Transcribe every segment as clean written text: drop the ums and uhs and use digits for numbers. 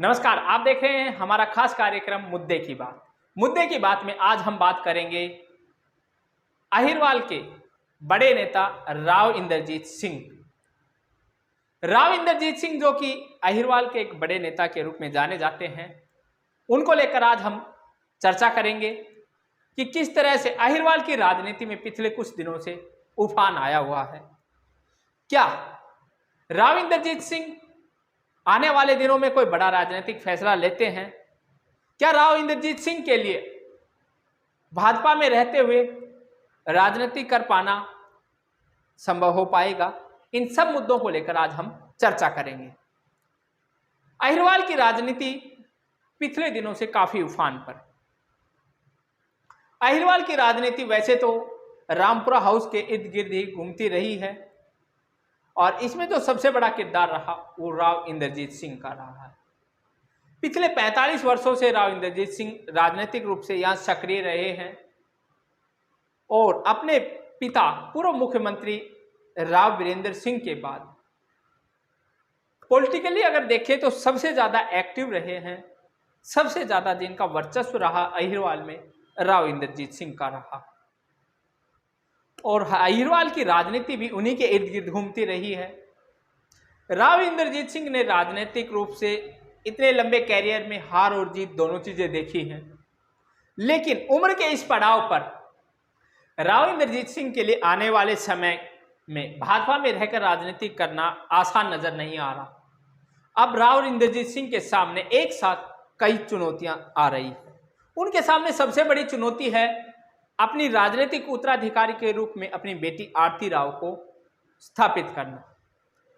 नमस्कार, आप देख रहे हैं हमारा खास कार्यक्रम मुद्दे की बात। मुद्दे की बात में आज हम बात करेंगे अहिरवाल के बड़े नेता राव इंद्रजीत सिंह। राव इंद्रजीत सिंह जो कि अहिरवाल के एक बड़े नेता के रूप में जाने जाते हैं, उनको लेकर आज हम चर्चा करेंगे कि किस तरह से अहिरवाल की राजनीति में पिछले कुछ दिनों से उफान आया हुआ है। क्या राव इंद्रजीत सिंह आने वाले दिनों में कोई बड़ा राजनीतिक फैसला लेते हैं? क्या राव इंद्रजीत सिंह के लिए भाजपा में रहते हुए राजनीति कर पाना संभव हो पाएगा? इन सब मुद्दों को लेकर आज हम चर्चा करेंगे। अहिरवाल की राजनीति पिछले दिनों से काफी उफान पर। अहिरवाल की राजनीति वैसे तो रामपुरा हाउस के इर्द गिर्द ही घूमती रही है और इसमें जो सबसे बड़ा किरदार रहा वो राव इंद्रजीत सिंह का रहा है। पिछले 45 वर्षों से राव इंद्रजीत सिंह राजनीतिक रूप से यहां सक्रिय रहे हैं और अपने पिता पूर्व मुख्यमंत्री राव वीरेंद्र सिंह के बाद पॉलिटिकली अगर देखें तो सबसे ज्यादा एक्टिव रहे हैं। सबसे ज्यादा जिनका वर्चस्व रहा अहिरवाल में राव इंद्रजीत सिंह का रहा और अहिरवाल की राजनीति भी उन्हीं के इर्द गिर्द घूमती रही है। राव इंद्रजीत सिंह ने राजनीतिक रूप से इतने लंबे कैरियर में हार और जीत दोनों चीजें देखी हैं, लेकिन उम्र के इस पड़ाव पर राव इंद्रजीत सिंह के लिए आने वाले समय में भाजपा में रहकर राजनीति करना आसान नजर नहीं आ रहा। अब राव इंद्रजीत सिंह के सामने एक साथ कई चुनौतियां आ रही है। उनके सामने सबसे बड़ी चुनौती है अपनी राजनीतिक उत्तराधिकारी के रूप में अपनी बेटी आरती राव को स्थापित करना।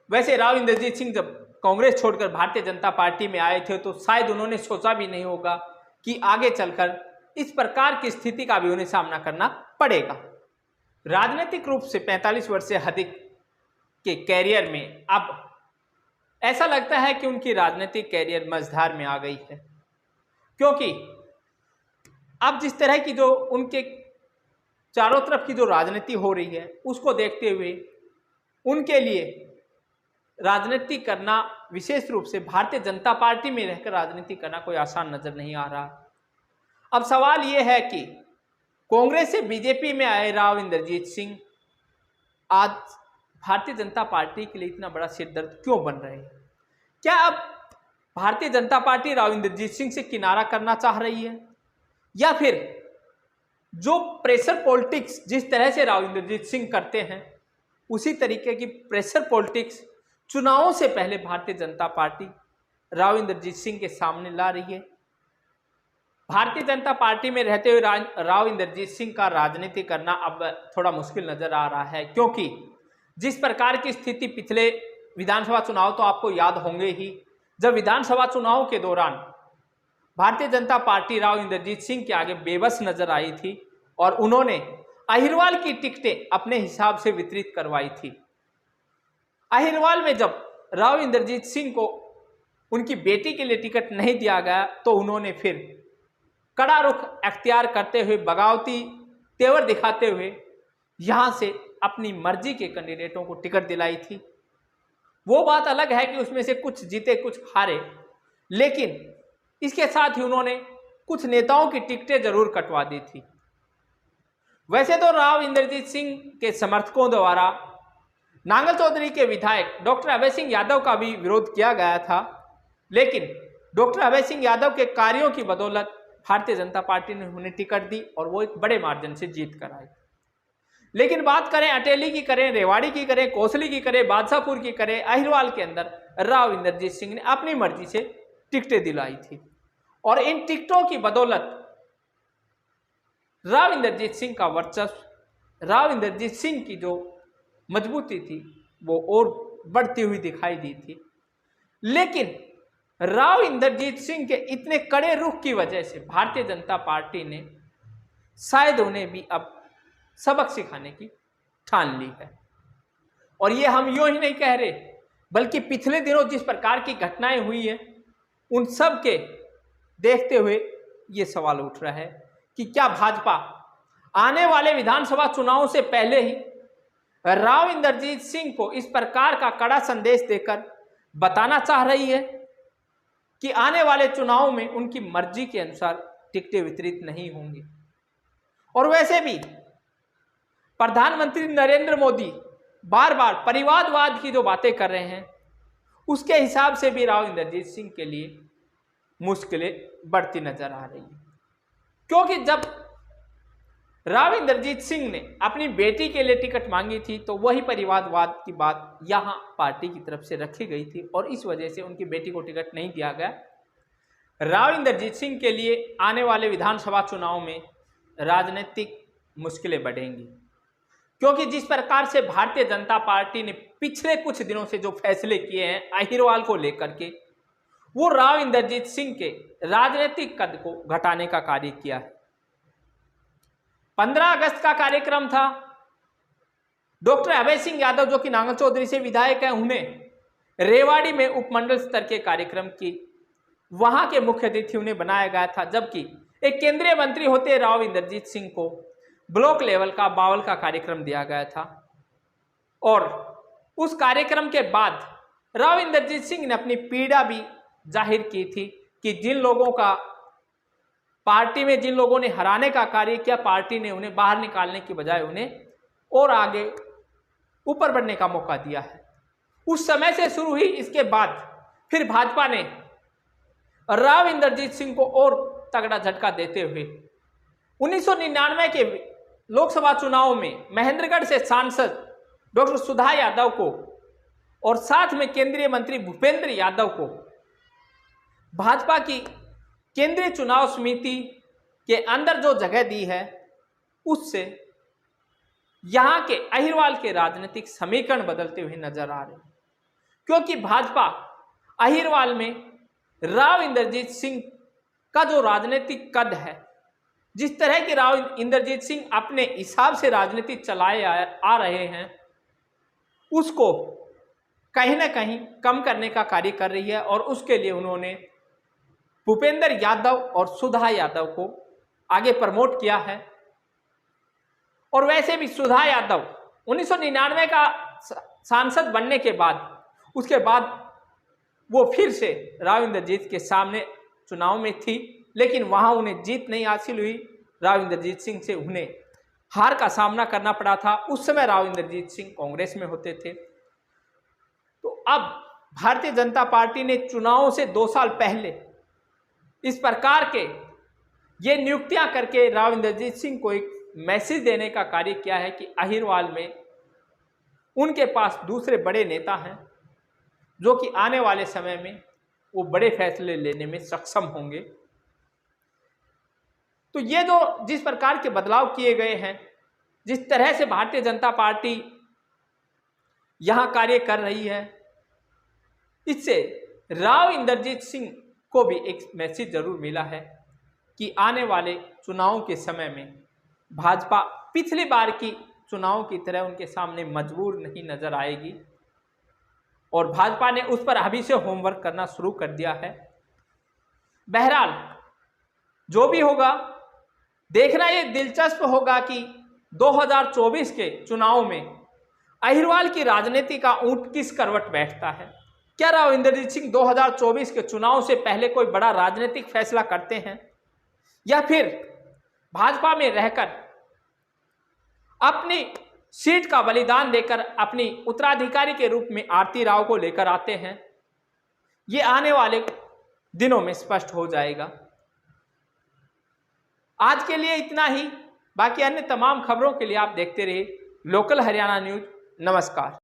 वैसे राव इंद्रजीत सिंह जब कांग्रेस छोड़कर भारतीय जनता पार्टी में आए थे तो शायद उन्होंने सोचा भी नहीं होगा कि आगे चलकर इस प्रकार की स्थिति का भी उन्हें सामना करना पड़ेगा। राजनीतिक रूप से 45 वर्ष से अधिक के कैरियर में अब ऐसा लगता है कि उनकी राजनीतिक कैरियर मझधार में आ गई है, क्योंकि अब जिस तरह की जो उनके चारों तरफ की जो राजनीति हो रही है उसको देखते हुए उनके लिए राजनीति करना, विशेष रूप से भारतीय जनता पार्टी में रहकर राजनीति करना कोई आसान नजर नहीं आ रहा। अब सवाल यह है कि कांग्रेस से बीजेपी में आए राव इंद्रजीत सिंह आज भारतीय जनता पार्टी के लिए इतना बड़ा सिरदर्द क्यों बन रहे हैं? क्या अब भारतीय जनता पार्टी राव इंद्रजीत सिंह से किनारा करना चाह रही है, या फिर जो प्रेशर पॉलिटिक्स जिस तरह से राव इंद्रजीत सिंह करते हैं उसी तरीके की प्रेशर पॉलिटिक्स चुनावों से पहले भारतीय जनता पार्टी राव इंद्रजीत सिंह के सामने ला रही है? भारतीय जनता पार्टी में रहते हुए राव इंद्रजीत सिंह का राजनीति करना अब थोड़ा मुश्किल नजर आ रहा है, क्योंकि जिस प्रकार की स्थिति पिछले विधानसभा चुनाव तो आपको याद होंगे ही, जब विधानसभा चुनाव के दौरान भारतीय जनता पार्टी राव इंद्रजीत सिंह के आगे बेबस नजर आई थी और उन्होंने अहिरवाल की टिकटें अपने हिसाब से वितरित करवाई थी। अहिरवाल में जब राव इंद्रजीत सिंह को उनकी बेटी के लिए टिकट नहीं दिया गया तो उन्होंने फिर कड़ा रुख अख्तियार करते हुए, बगावती तेवर दिखाते हुए यहां से अपनी मर्जी के कैंडिडेटों को टिकट दिलाई थी। वो बात अलग है कि उसमें से कुछ जीते कुछ हारे, लेकिन इसके साथ ही उन्होंने कुछ नेताओं की टिकटें जरूर कटवा दी थी। वैसे तो राव इंद्रजीत सिंह के समर्थकों द्वारा नांगल चौधरी के विधायक डॉक्टर अभय सिंह यादव का भी विरोध किया गया था, लेकिन डॉक्टर अभय सिंह यादव के कार्यों की बदौलत भारतीय जनता पार्टी ने उन्हें टिकट दी और वो एक बड़े मार्जिन से जीत कर आए। लेकिन बात करें अटेली की करें, रेवाड़ी की करें, कोसली की करें, बादशाहपुर की करें, अहिरवाल के अंदर राव इंद्रजीत सिंह ने अपनी मर्जी से टिकटें दिलाई थी और इन टिकटों की बदौलत राव इंद्रजीत सिंह का वर्चस्व, राव इंद्रजीत सिंह की जो मजबूती थी वो और बढ़ती हुई दिखाई दी थी। लेकिन राव इंद्रजीत सिंह के इतने कड़े रुख की वजह से भारतीय जनता पार्टी ने शायद उन्हें भी अब सबक सिखाने की ठान ली है। और ये हम यूं ही नहीं कह रहे, बल्कि पिछले दिनों जिस प्रकार की घटनाएं हुई हैं उन सब के देखते हुए ये सवाल उठ रहा है कि क्या भाजपा आने वाले विधानसभा चुनावों से पहले ही राव इंद्रजीत सिंह को इस प्रकार का कड़ा संदेश देकर बताना चाह रही है कि आने वाले चुनाव में उनकी मर्जी के अनुसार टिकटें वितरित नहीं होंगी। और वैसे भी प्रधानमंत्री नरेंद्र मोदी बार बार परिवारवाद की जो बातें कर रहे हैं, उसके हिसाब से भी राव इंद्रजीत सिंह के लिए मुश्किलें बढ़ती नजर आ रही है। क्योंकि जब राव इंद्रजीत सिंह ने अपनी बेटी के लिए टिकट मांगी थी तो वही परिवारवाद की बात यहां पार्टी की तरफ से रखी गई थी और इस वजह से उनकी बेटी को टिकट नहीं दिया गया। राव इंद्रजीत सिंह के लिए आने वाले विधानसभा चुनाव में राजनीतिक मुश्किलें बढ़ेंगी, क्योंकि जिस प्रकार से भारतीय जनता पार्टी ने पिछले कुछ दिनों से जो फैसले किए हैं अहिरवाल को लेकर के, वो राव इंद्रजीत सिंह के राजनीतिक कद को घटाने का कार्य किया है। 15 अगस्त का कार्यक्रम था। डॉक्टर अभय सिंह यादव जो कि नांगल चौधरी से विधायक हैं, उन्हें रेवाड़ी में उपमंडल स्तर के कार्यक्रम की वहां के मुख्य अतिथि उन्हें बनाया गया था, जबकि एक केंद्रीय मंत्री होते राव इंद्रजीत सिंह को ब्लॉक लेवल का बावल का कार्यक्रम दिया गया था। और उस कार्यक्रम के बाद राव इंद्रजीत सिंह ने अपनी पीड़ा भी जाहिर की थी कि जिन लोगों का पार्टी में जिन लोगों ने हराने का कार्य किया, पार्टी ने उन्हें बाहर निकालने की बजाय उन्हें और आगे ऊपर बढ़ने का मौका दिया है। उस समय से शुरू हुई। इसके बाद फिर भाजपा ने राव इंद्रजीत सिंह को और तगड़ा झटका देते हुए 1999 के लोकसभा चुनाव में महेंद्रगढ़ से सांसद डॉक्टर सुधा यादव को और साथ में केंद्रीय मंत्री भूपेंद्र यादव को भाजपा की केंद्रीय चुनाव समिति के अंदर जो जगह दी है, उससे यहां के अहिरवाल के राजनीतिक समीकरण बदलते हुए नजर आ रहे हैं। क्योंकि भाजपा अहिरवाल में राव इंद्रजीत सिंह का जो राजनीतिक कद है, जिस तरह के राव इंद्रजीत सिंह अपने हिसाब से राजनीति चलाए आ रहे हैं, उसको कहीं ना कहीं कम करने का कार्य कर रही है। और उसके लिए उन्होंने भूपेंद्र यादव और सुधा यादव को आगे प्रमोट किया है। और वैसे भी सुधा यादव 1999 का सांसद बनने के बाद, उसके बाद वो फिर से राव इंद्रजीत के सामने चुनाव में थी, लेकिन वहां उन्हें जीत नहीं हासिल हुई। राव इंद्रजीत सिंह से उन्हें हार का सामना करना पड़ा था। उस समय राव इंद्रजीत सिंह कांग्रेस में होते थे। तो अब भारतीय जनता पार्टी ने चुनावों से 2 साल पहले इस प्रकार के ये नियुक्तियां करके राव इंद्रजीत सिंह को एक मैसेज देने का कार्य किया है कि अहिरवाल में उनके पास दूसरे बड़े नेता हैं जो कि आने वाले समय में वो बड़े फैसले लेने में सक्षम होंगे। तो ये जो जिस प्रकार के बदलाव किए गए हैं, जिस तरह से भारतीय जनता पार्टी यहां कार्य कर रही है, इससे राव इंद्रजीत सिंह को भी एक मैसेज जरूर मिला है कि आने वाले चुनावों के समय में भाजपा पिछली बार की चुनाव की तरह उनके सामने मजबूर नहीं नजर आएगी। और भाजपा ने उस पर अभी से होमवर्क करना शुरू कर दिया है। बहरहाल जो भी होगा, देखना ये दिलचस्प होगा कि 2024 के चुनाव में अहिरवाल की राजनीति का ऊंट किस करवट बैठता है। क्या राव इंद्रजीत सिंह 2024 के चुनाव से पहले कोई बड़ा राजनीतिक फैसला करते हैं, या फिर भाजपा में रहकर अपनी सीट का बलिदान देकर अपनी उत्तराधिकारी के रूप में आरती राव को लेकर आते हैं। ये आने वाले दिनों में स्पष्ट हो जाएगा। आज के लिए इतना ही। बाकी अन्य तमाम खबरों के लिए आप देखते रहिए लोकल हरियाणा न्यूज। नमस्कार।